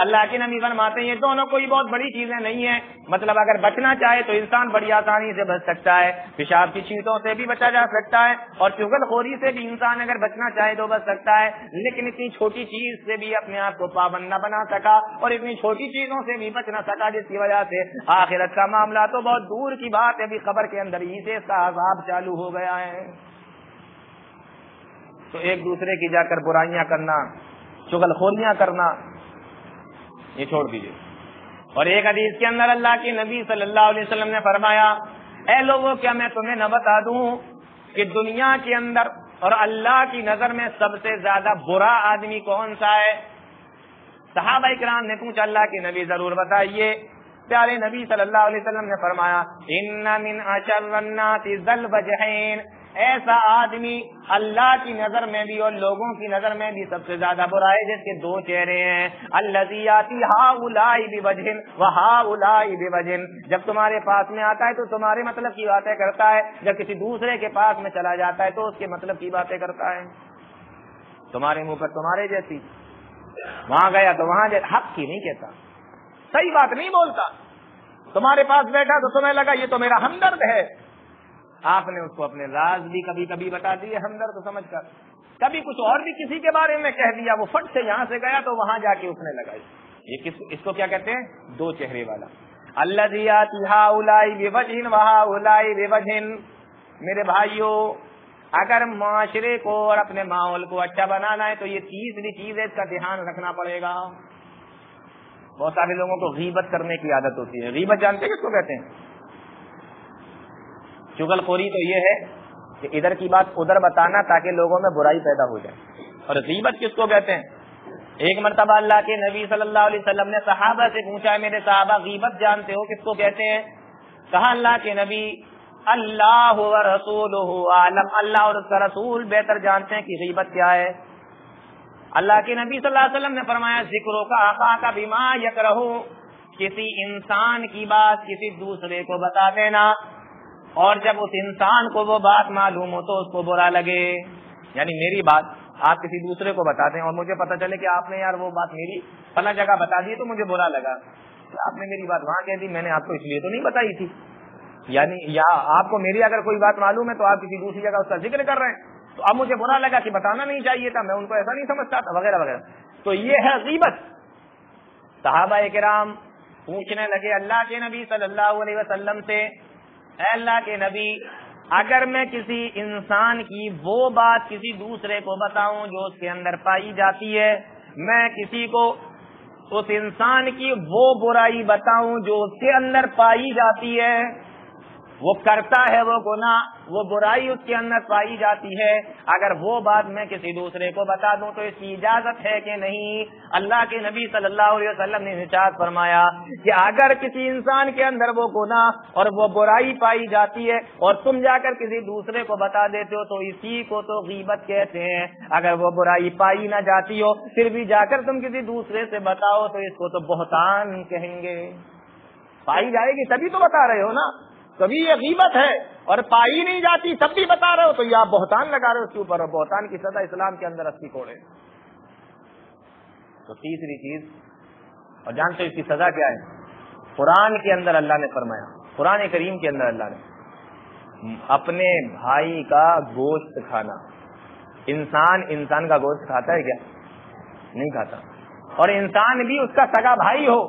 اللہ کے نبی فرماتے ہیں یہ دونوں کوئی بہت بڑی چیزیں نہیں ہیں، مطلب اگر بچنا چاہے تو انسان بڑی آسانی سے بچ سکتا ہے، پیشاب کی چھینٹوں سے بھی بچا جا سکتا ہے، اور چغل خوری سے بھی انسان اگر بچنا چاہے تو بچ سکتا ہے. لیکن اتنی چھوٹی چیز سے بھی اپنے آپ کو پابند نہ بنا سکا، اور اتنی چھوٹی چیزوں سے بھی بچ نہ سکا، جس کی وجہ سے آخرت کا معاملہ تو بہت دور کی بات ہے، ابھی قبر کے اندر ہی سے اس کا عذاب چالو ہو گیا ہے. تو ایک دوسرے کی جا کر برائیاں کرنا، چغل خوریاں کرنا، یہ چھوڑ دیجیے. اور ایک حدیث کے اندر اللہ کے نبی صلی اللہ علیہ وسلم نے فرمایا اے لوگوں کیا میں تمہیں نہ بتا دوں کہ دنیا کے اندر اور اللہ کی نظر میں سب سے زیادہ برا آدمی کون سا ہے؟ صحابہ کرام نے پوچھا اللہ کے نبی ضرور بتائیے. پیارے نبی صلی اللہ علیہ وسلم نے فرمایا ان من اشر الناس ذی الوجہین، ایسا آدمی اللہ کی نظر میں بھی اور لوگوں کی نظر میں بھی سب سے زیادہ برا ہے جس کے دو چہرے ہیں. الذی یاتی ہؤلاء بوجہ وہؤلاء بوجہ، جب تمہارے پاس میں آتا ہے تو تمہارے مطلب کی باتیں کرتا ہے، جب کسی دوسرے کے پاس میں چلا جاتا ہے تو اس کے مطلب کی باتیں کرتا ہے. تمہارے منہ پر تمہارے جیسی، وہاں گیا تو وہاں حق کی نہیں کہتا، صحیح بات نہیں بولتا. تمہارے پاس بیٹھا تو تمہیں لگا یہ تو میرا ہمدرد ہے، آپ نے اس کو اپنے راز بھی کبھی کبھی بتا دیے ہمدرد سمجھ کر، کبھی کچھ اور بھی کسی کے بارے میں کہہ دیا، وہ فٹ سے یہاں سے گیا تو وہاں جا کے اس نے لگائی. یہ اس کو کیا کہتے ہیں؟ دو چہرے والا. الذی یاتی ہؤلاء بوجہ وہؤلاء بوجہ. میرے بھائیوں اگر معاشرے کو اور اپنے ماحول کو اچھا بنانا ہے تو یہ تیسری چیز ہے، اس کا دھیان رکھنا پڑے گا. بہت سارے لوگوں کو غیبت کرنے کی عادت ہوتی ہے. غیبت جانتے ہیں کس کو کہتے ہیں؟ چغل خوری تو یہ ہے کہ ادھر کی بات ادھر بتانا تاکہ لوگوں میں برائی پیدا ہو جائے. اور غیبت کس کو کہتے ہیں؟ ایک مرتبہ اللہ کے نبی صلی اللہ علیہ وسلم نے صحابہ سے پوچھا میرے صحابہ غیبت جانتے ہو کس کو کہتے ہیں؟ کہا اللہ کے نبی اللہ و رسولہ عالم، اللہ اور اس کا رسول بہتر جانتے ہیں کہ غیبت کیا ہے. اللہ کے نبی صلی اللہ علیہ وسلم نے فرمایا ذکروں کا آقا کا بما یکرہ، کسی انسان کی بات کسی دوسرے کو بتا دینا اور جب اس انسان کو وہ بات معلوم ہو تو اس کو برا لگے. یعنی میری بات آپ کسی دوسرے کو بتا دیں اور مجھے پتا چلے کہ آپ نے یار وہ بات میری فلاں جگہ بتا دی تو مجھے برا لگا, آپ نے میری بات وہاں کہہ دی, میں نے آپ کو اس لیے تو نہیں بتائی تھی. یعنی یا آپ کو میری اگر کوئی بات معلوم ہے تو آپ کسی دوسری جگہ اس کا ذکر کر رہے ہیں, تو اب مجھے برا لگا کہ بتانا نہیں چاہیے تھا, میں ان کو ایسا نہیں سمجھتا تھا, وغیرہ وغیرہ. تو یہ ہے غیبت. صحابہ کرام پوچھنے لگے اللہ کے نبی صلی اللہ علیہ وسلم سے, اے اللہ کے نبی, اگر میں کسی انسان کی وہ بات کسی دوسرے کو بتاؤں جو اس کے اندر پائی جاتی ہے, میں کسی کو اس انسان کی وہ برائی بتاؤں جو اس کے اندر پائی جاتی ہے, وہ کرتا ہے وہ گناہ, وہ برائی اس کے اندر پائی جاتی ہے, اگر وہ بات میں کسی دوسرے کو بتا دوں تو اس کی اجازت ہے کہ نہیں؟ اللہ کے نبی صلی اللہ علیہ وسلم نے ارشاد فرمایا کہ اگر کسی انسان کے اندر وہ گناہ اور وہ برائی پائی جاتی ہے اور تم جا کر کسی دوسرے کو بتا دیتے ہو تو اسی کو تو غیبت کہتے ہیں. اگر وہ برائی پائی نہ جاتی ہو پھر بھی جا کر تم کسی دوسرے سے بتاؤ تو اس کو تو بہتان کہیں گے. پائی جائے گی تبھی تو بتا رہے ہو نا, کبھی یہ غیبت ہے, اور پائی نہیں جاتی تب بھی بتا رہے ہو تو یہ آپ بہتان لگا رہے ہو اس کے اوپر, اور بہتان کی سزا اسلام کے اندر 80 کوڑے. تو تیسری چیز, اور جانتے ہو اس کی سزا کیا ہے؟ قرآن کے اندر اللہ نے فرمایا, قرآن کریم کے اندر اللہ نے اپنے بھائی کا گوشت کھانا. انسان کا گوشت کھاتا ہے کیا؟ نہیں کھاتا. اور انسان بھی اس کا سگا بھائی ہو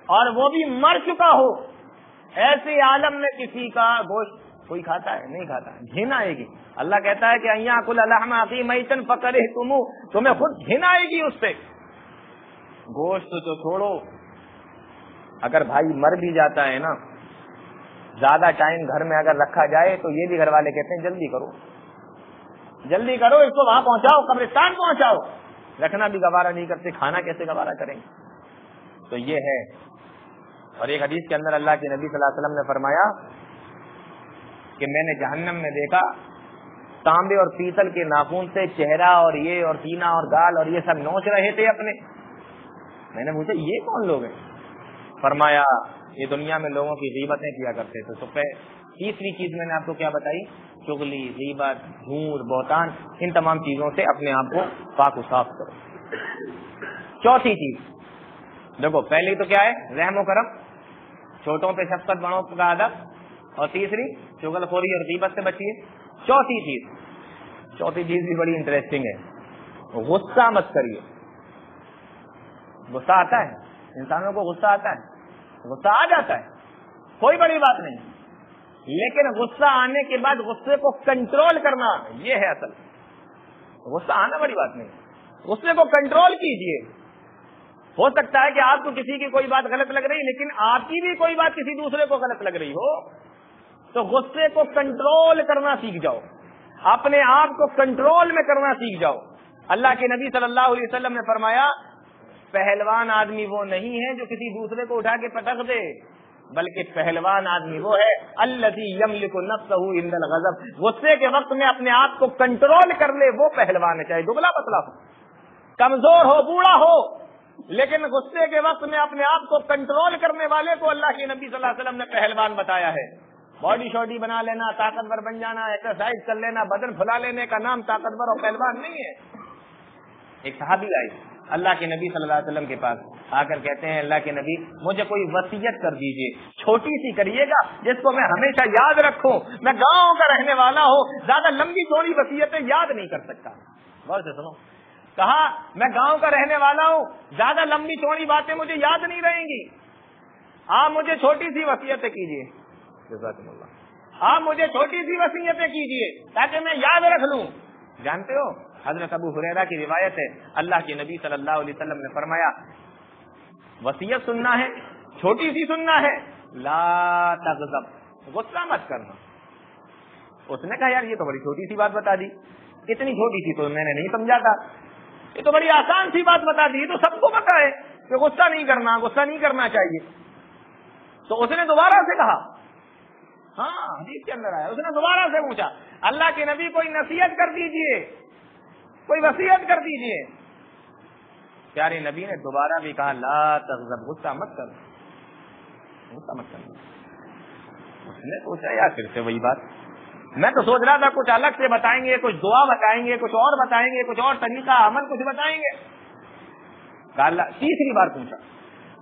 اور وہ بھی مر چکا ہو, ایسے عالم میں کسی کا گوشت کوئی کھاتا ہے؟ نہیں کھاتا. گھن آئے گی. اللہ کہتا ہے کہ اَن یَأْکُلَ لَحْمَ أَخِیهِ مَيْتًا فَكَرِهْتُمُوهُ, تمہیں خود گھن آئے گی اس سے. گوشت تو چھوڑو, اگر بھائی مر بھی جاتا ہے نا, زیادہ ٹائم گھر میں اگر رکھا جائے تو یہ بھی گھر والے کہتے ہیں جلدی کرو جلدی کرو, اس کو وہاں پہنچاؤ, قبرستان پہنچاؤ. رکھنا بھی گوارا نہیں کرتے, کھانا کیسے گوارا کریں گے؟ تو یہ ہے. اور ایک حدیث کے اندر اللہ کے نبی صلی اللہ علیہ وسلم نے فرمایا کہ میں نے جہنم میں دیکھا تانبے اور پیتل کے ناخون سے چہرہ اور یہ اور سینہ اور گال اور یہ سب نوچ رہے تھے اپنے. میں نے پوچھا یہ کون لوگ ہیں؟ فرمایا یہ دنیا میں لوگوں کی غیبتیں کیا کرتے تھے. تو تیسری چیز میں نے آپ کو کیا بتائی؟ چغلی, غیبت, جھوٹ, بہتان, ان تمام چیزوں سے اپنے آپ کو پاک و صاف کرو. چوتھی چیز دیکھو, پہلی تو کیا ہے؟ رحم و کرم, چھوٹوں پہ شفقت, بڑوں کا ادب, اور تیسری چغل خوری اور غیبت سے بچیے. چوتھی چیز بھی بڑی انٹرسٹنگ ہے, غصہ مت کریے. غصہ آتا ہے, انسانوں کو غصہ آتا ہے, غصہ آ جاتا ہے, کوئی بڑی بات نہیں, لیکن غصہ آنے کے بعد غصے کو کنٹرول کرنا, یہ ہے اصل. غصہ آنا بڑی بات نہیں, غصے کو کنٹرول کیجئے. ہو سکتا ہے کہ آپ کو کسی کی کوئی بات غلط لگ رہی, لیکن آپ کی بھی کوئی بات کسی دوسرے کو غلط لگ رہی ہو, تو غصے کو کنٹرول کرنا سیکھ جاؤ, اپنے آپ کو کنٹرول میں کرنا سیکھ جاؤ. اللہ کے نبی صلی اللہ علیہ وسلم نے فرمایا پہلوان آدمی وہ نہیں ہے جو کسی دوسرے کو اٹھا کے پٹک دے, بلکہ پہلوان آدمی وہ ہے الذی یملک نفسہ عند الغضب, غصے کے وقت میں اپنے آپ کو کنٹرول کر لے, وہ پہلوان ہے. چاہے دبلا پتلا ہو, کمزور ہو, بوڑھا ہو, لیکن غصے کے وقت میں اپنے آپ کو کنٹرول کرنے والے کو اللہ کے نبی صلی اللہ علیہ وسلم نے پہلوان بتایا ہے. باڈی شاڈی بنا لینا, طاقتور بن جانا, ایکسرسائز کر لینا, بدن پھلا لینے کا نام طاقتور اور پہلوان نہیں ہے. ایک صحابی آئے اللہ کے نبی صلی اللہ علیہ وسلم کے پاس, آ کر کہتے ہیں اللہ کے نبی مجھے کوئی وصیت کر دیجئے, چھوٹی سی کریے گا جس کو میں ہمیشہ یاد رکھوں. میں گاؤں کا رہنے والا ہوں, زیادہ لمبی چوڑی وصیتیں یاد نہیں کر سکتا. غور سے سنو, کہا میں گاؤں کا رہنے والا ہوں, زیادہ لمبی چوڑی باتیں مجھے یاد نہیں رہیں گی, آپ مجھے چھوٹی سی وصیتیں کیجیے. آپ مجھے چھوٹی سی وصیتیں کیجیے تاکہ میں یاد رکھ لوں. جانتے ہو حضرت ابو ہریرہ کی روایت ہے, اللہ کے نبی صلی اللہ علیہ وسلم نے فرمایا وصیت سننا ہے, چھوٹی سی سننا ہے, لا تغضب, غصہ مت کرنا. اس نے کہا یار یہ تو بڑی چھوٹی سی بات بتا دی, اتنی چھوٹی سی تو میں نے نہیں سمجھا تھا, یہ تو بڑی آسان سی بات بتا دی, تو سب کو پتا ہے کہ غصہ نہیں کرنا, غصہ نہیں کرنا چاہیے. تو اس نے دوبارہ سے کہا, ہاں حدیث کے اندر آیا, اس نے دوبارہ سے پوچھا اللہ کے نبی کوئی نصیحت کر دیجئے, کوئی وصیت کر دیجئے. پیارے نبی نے دوبارہ بھی کہا لا تغضب, غصہ مت کرنا, غصہ مت کرنا. اس نے سوچا یار پھر سے وہی بات, میں تو سوچ رہا تھا کچھ الگ سے بتائیں گے, کچھ دعا بتائیں گے, کچھ اور بتائیں گے, کچھ اور طریقہ عمل کچھ بتائیں گے. تیسری بار پوچھا,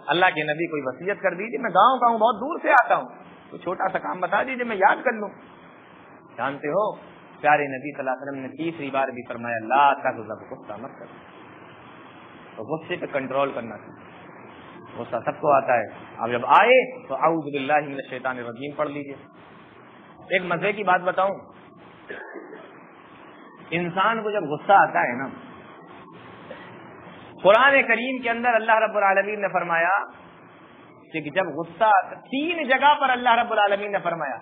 اللہ کے نبی کوئی وصیت کر دیجیے, میں گاؤں گاؤں بہت دور سے آتا ہوں, کوئی چھوٹا سا کام بتا دیجیے میں یاد کر لوں. جانتے ہو پیارے نبی صلی اللہ علیہ وسلم نے تیسری بار بھی فرمایا لا تغضب, غصہ مت کر. تو غصے پہ کنٹرول کرنا چاہیے, غصہ سب کو آتا ہے. اب جب آئے تو اعوذ باللہ من الشیطان الرجیم پڑھ لیجیے. ایک مزے کی بات بتاؤں, انسان کو جب غصہ آتا ہے نا, قرآن کریم کے اندر اللہ رب العالمین نے فرمایا کہ جب غصہ, 3 جگہ پر اللہ رب العالمین نے فرمایا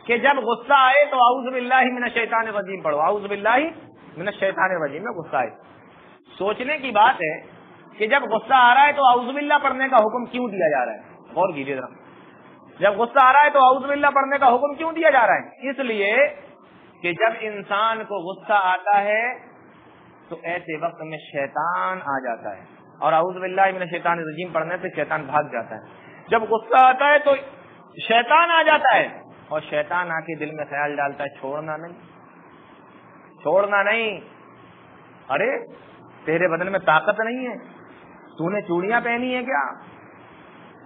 کہ جب غصہ آئے تو اعوذ باللہ من الشیطان الرجیم پڑھو, اعوذ باللہ من الشیطان الرجیم میں غصہ آئے. سوچنے کی بات ہے کہ جب غصہ آ رہا ہے تو اعوذ باللہ پڑھنے کا حکم کیوں دیا جا رہا ہے؟ غور کیجیے ذرا. جب غصہ آ رہا ہے تو اعوذ باللہ پڑھنے کا حکم کیوں دیا جا رہا ہے؟ اس لیے کہ جب انسان کو غصہ آتا ہے تو ایسے وقت میں شیطان آ جاتا ہے, اور اعوذ باللہ من الشیطان الرجیم پڑھنے سے شیطان بھاگ جاتا ہے. جب غصہ آتا ہے تو شیطان آ جاتا ہے, اور شیطان آ کے دل میں خیال ڈالتا ہے چھوڑنا نہیں, چھوڑنا نہیں. ارے تیرے بدن میں طاقت نہیں ہے, تو نے چوڑیاں پہنی ہے کیا,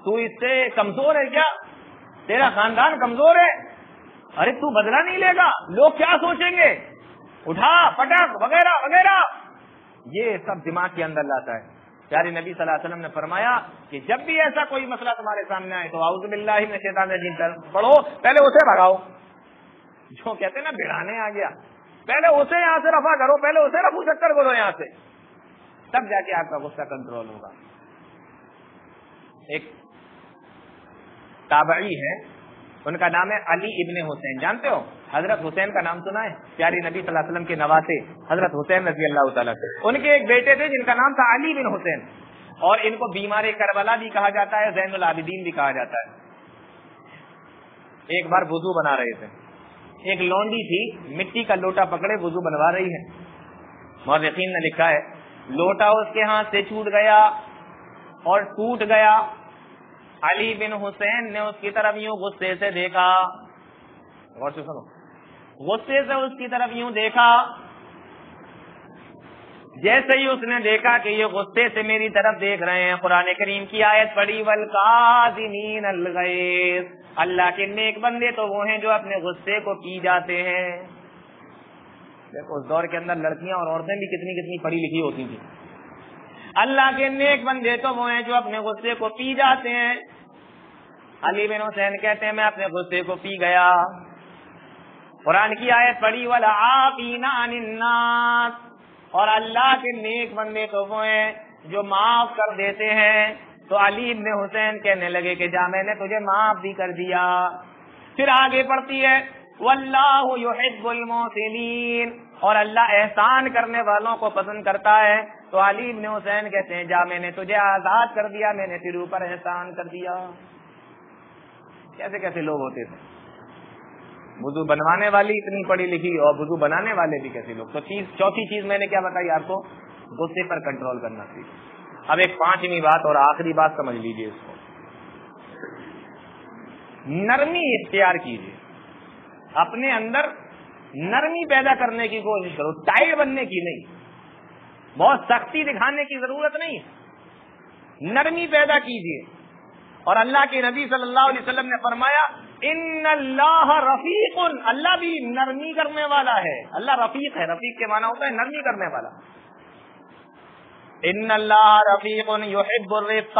تو اس سے کمزور ہے کیا, تیرا خاندان کمزور ہے, ارے تو بدلہ نہیں لے گا, لوگ کیا سوچیں گے, اٹھا پٹک وغیرہ وغیرہ, یہ سب دماغ کے اندر لاتا ہے. پیارے نبی صلی اللہ علیہ وسلم نے فرمایا کہ جب بھی ایسا کوئی مسئلہ تمہارے سامنے آئے تو اعوذ باللہ من الشیطان الرجیم پڑھو, پہلے اسے بھگاؤ. جو کہتے ہیں نا بڑھانے آ گیا, پہلے اسے یہاں سے رفع کرو, پہلے اسے رفو چکر کرو یہاں سے, تب جا کے آپ کا غصہ کنٹرول ہوگا. ایک تابعی ہے, ان کا نام ہے علی ابن حسین, جانتے ہو حضرت حسین کا نام سنا ہے؟ پیاری نبی صلی اللہ علیہ وسلم کے نواسے حضرت حسین رضی اللہ تعالیٰ سے. ان کے ایک بیٹے تھے جن کا نام تھا علی بن حسین, اور ان کو بیمار کربلا بھی کہا جاتا ہے, زین العابدین بھی کہا جاتا ہے. ایک بار وضو بنا رہے تھے, ایک لونڈی تھی مٹی کا لوٹا پکڑے وضو بنوا رہی ہے. مورخین نے لکھا ہے لوٹا اس کے ہاتھ سے چھوٹ گیا اور ٹوٹ گیا. علی بن حسین نے اس کی طرف یوں غصے سے دیکھا, غور سے سنو, غصے سے اس کی طرف یوں دیکھا. جیسے ہی اس نے دیکھا کہ یہ غصے سے میری طرف دیکھ رہے ہیں, قرآن کریم کی آیت پڑھی والکاظمین الغیظ, اللہ کے نیک بندے تو وہ ہیں جو اپنے غصے کو پی جاتے ہیں. دیکھو اس دور کے اندر لڑکیاں اور عورتیں بھی کتنی کتنی پڑھی لکھی ہوتی تھی. اللہ کے نیک بندے تو وہ ہیں جو اپنے غصے کو پی جاتے ہیں. علی بن حسین کہتے ہیں میں اپنے غصے کو پی گیا, قرآن کی آیت پڑھی والعافین عن الناس, اور اللہ کے نیک بندے تو وہ ہیں جو معاف کر دیتے ہیں. تو علی بن حسین کہنے لگے کہ جا میں نے تجھے معاف بھی کر دیا. پھر آگے پڑھتی ہے واللہ یحب المحسنین, اور اللہ احسان کرنے والوں کو پسند کرتا ہے. تو علی بن حسین کہتے ہیں جا میں نے تجھے آزاد کر دیا, میں نے تیرے اوپر احسان کر دیا. کیسے کیسے لوگ ہوتے تھے, وضو بنوانے والی اتنی پڑھی لکھی اور وضو بنانے والے بھی کیسے لوگ. تو چوتھی چیز میں نے کیا بتائی آپ کو, غصے پر کنٹرول کرنا چاہیے. اب ایک 5ویں بات اور آخری بات سمجھ لیجئے اس کو, نرمی اختیار کیجئے, اپنے اندر نرمی پیدا کرنے کی کوشش کرو, ٹائٹ بننے کی نہیں, بہت سختی دکھانے کی ضرورت نہیں, نرمی پیدا کیجئے. اور اللہ کے نبی صلی اللہ علیہ وسلم نے فرمایا ان اللہ رفیق, اللہ بھی نرمی کرنے والا ہے. اللہ رفیق ہے, رفیق کے معنی ہوتا ہے نرمی کرنے والا. ان اللہ رفیق یحب الرفق,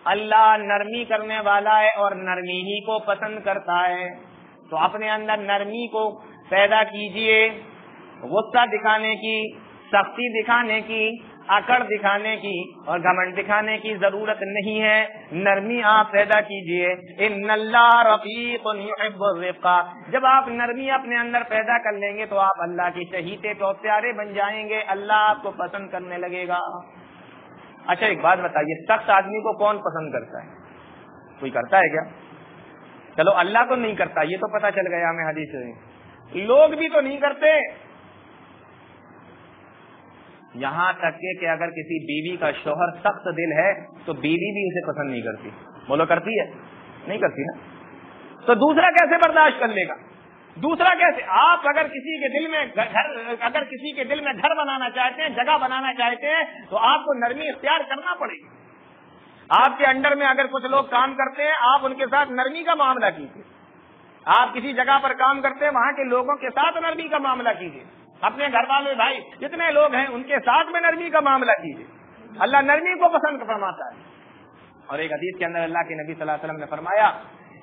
اللہ نرمی کرنے والا ہے اور نرمی ہی کو پسند کرتا ہے. تو اپنے اندر نرمی کو پیدا کیجئے. غصہ دکھانے کی, سختی دکھانے کی, اکڑ دکھانے کی اور گھمنڈ دکھانے کی ضرورت نہیں ہے, نرمی آپ پیدا کیجئے. ان اللہ رفیق یحب الرفق, جب آپ نرمی اپنے اندر پیدا کر لیں گے تو آپ اللہ کے چہیتے تو پیارے بن جائیں گے, اللہ آپ کو پسند کرنے لگے گا. اچھا ایک بات بتائیے, سخت آدمی کو کون پسند کرتا ہے؟ کوئی کرتا ہے کیا؟ چلو اللہ کو نہیں کرتا, یہ تو پتا چل گیا ہمیں حدیث سے. لوگ بھی تو نہیں کرتے. یہاں تک کہ اگر کسی بیوی کا شوہر سخت دل ہے تو بیوی بھی اسے پسند نہیں کرتی. بولو کرتی ہے؟ نہیں کرتی نا. تو دوسرا کیسے برداشت کر لے گا؟ دوسرا کیسے؟ آپ اگر کسی کے دل میں گھر بنانا چاہتے ہیں، جگہ بنانا چاہتے ہیں، تو آپ کو نرمی اختیار کرنا پڑے گی۔ آپ کے انڈر میں اگر کچھ لوگ کام کرتے ہیں، آپ ان کے ساتھ نرمی کا معاملہ کیجیے۔ آپ کسی جگہ پر کام کرتے ہیں، وہاں کے لوگوں کے ساتھ نرمی کا معاملہ کیجیے۔ اپنے گھر والے بھائی جتنے لوگ ہیں ان کے ساتھ میں نرمی کا معاملہ کیجیے۔ اللہ نرمی کو پسند فرماتا ہے۔ اور ایک حدیث کے اندر اللہ کے نبی صلی اللہ علیہ وسلم نے فرمایا،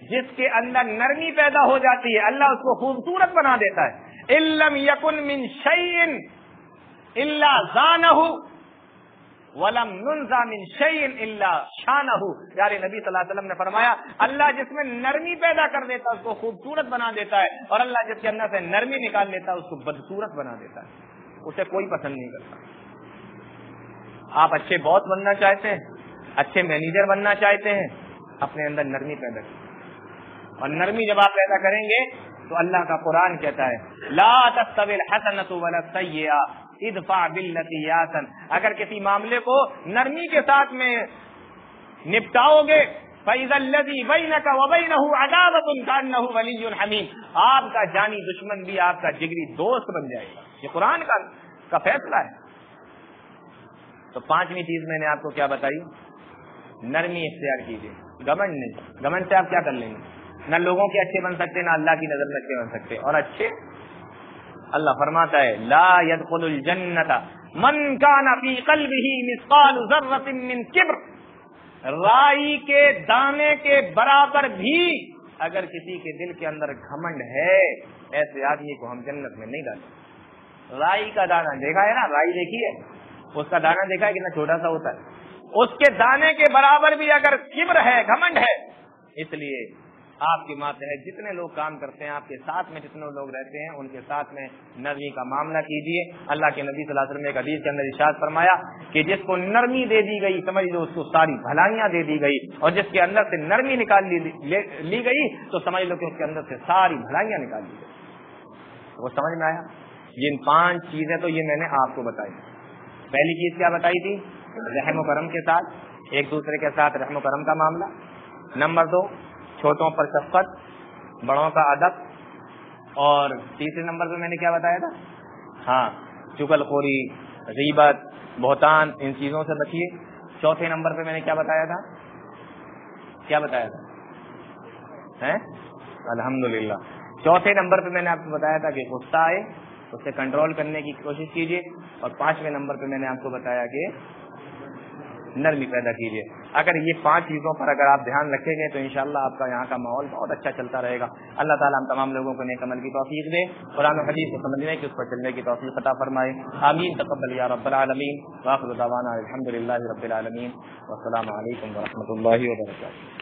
جس کے اندر نرمی پیدا ہو جاتی ہے اللہ اس کو خوبصورت بنا دیتا ہے۔ اِلَّمْ يَكُنْ مِنْ شَيْءٍ إِلَّا زَانَهُ وَلَمْ يُنْزَ مِنْ شَيْءٍ إِلَّا شَانَهُ۔ پیارے نبی صلی اللہ علیہ وسلم نے فرمایا، اللہ جس میں نرمی پیدا کر دیتا ہے اس کو خوبصورت بنا دیتا ہے، اور اللہ جس کے اندر سے نرمی نکال لیتا ہے اس کو بدصورت بنا دیتا ہے، اسے کوئی پسند نہیں کرتا۔ آپ اچھے باس بننا چاہتے ہیں، اچھے مینیجر بننا چاہتے ہیں، اپنے اندر نرمی پیدا کریں، اور نرمی جب آپ پیدا کریں گے تو اللہ کا قرآن کہتا ہے لا تستوی الحسنۃ ولا السیئۃ ادفع بالتی ہی احسن۔ اگر کسی معاملے کو نرمی کے ساتھ میں نپٹاؤ گے فاذا الذی بینک وبینہ عداوۃ کانہ ولی حمیم، آپ کا جانی دشمن بھی آپ کا جگری دوست بن جائے گا۔ یہ قرآن کا فیصلہ ہے۔ تو پانچویں چیز میں نے آپ کو کیا بتائی؟ نرمی اختیار کیجیے، گھمنڈ نہیں۔ گھمنڈ سے آپ کیا کر لیں گے؟ نہ لوگوں کے اچھے بن سکتے، نہ اللہ کی نظر میں اچھے بن سکتے۔ اور اچھے اللہ فرماتا ہے لا يدخل الجنۃ من کان فی قلبہ مثقال ذرۃ من کبر، رائی کے دانے کے برابر بھی اگر کسی کے دل کے اندر گھمنڈ ہے، ایسے آدمی کو ہم جنت میں نہیں ڈالیں۔ رائی کا دانہ دیکھا ہے نا، رائی دیکھی ہے، اس کا دانہ دیکھا ہے کتنا چھوٹا سا ہوتا ہے، اس کے دانے کے برابر بھی اگر کبر ہے، گھمنڈ ہے۔ اس لیے آپ کے ماتحت جتنے لوگ کام کرتے ہیں، آپ کے ساتھ میں جتنے لوگ رہتے ہیں، ان کے ساتھ میں نرمی کا معاملہ کیجیے۔ اللہ کے نبی صلی اللہ علیہ وسلم نے ایک حدیث کے اندر ارشاد فرمایا کہ جس کو نرمی دے دی گئی سمجھ لو اس کو ساری بھلائیاں دے دی گئی، اور جس کے اندر سے نرمی نکال لی گئی تو سمجھ لو کہ اس کے اندر سے ساری بھلائیاں نکال لی گئی۔ وہ سمجھ میں آیا؟ یہ 5 چیزیں تو یہ میں نے آپ کو بتائی۔ پہلی چیز کیا بتائی تھی؟ رحم و کرم کے ساتھ، ایک دوسرے کے ساتھ رحم و کرم کا معاملہ۔ نمبر 2، چھوٹوں پر شفقت، بڑوں کا ادب۔ اور تیسرے نمبر پہ میں نے کیا بتایا تھا؟ ہاں، چغل خوری، غیبت، بہتان، ان چیزوں سے بچیے۔ چوتھے نمبر پہ میں نے کیا بتایا تھا؟ کیا بتایا تھا؟ الحمدللہ۔ چوتھے نمبر پہ میں نے آپ کو بتایا تھا کہ غصہ آئے اس سے کنٹرول کرنے کی کوشش کیجیے، اور 5ویں نمبر پہ میں نے آپ کو بتایا کہ نرمی پیدا کیجیے۔ اگر یہ 5 چیزوں پر اگر آپ دھیان رکھیں گے تو انشاءاللہ آپ کا یہاں کا ماحول بہت اچھا چلتا رہے گا۔ اللہ تعالیٰ ہم تمام لوگوں کو نیک عمل کی توفیق دے، قرآن و حدیث کو سمجھنے کی، اس پر چلنے کی توفیق عطا فرمائے۔ آمین، تقبل یا رب العالمین۔ وآخر دعوانا الحمدللہ رب العالمین، والسلام علیکم ورحمۃ اللہ وبرکاتہ۔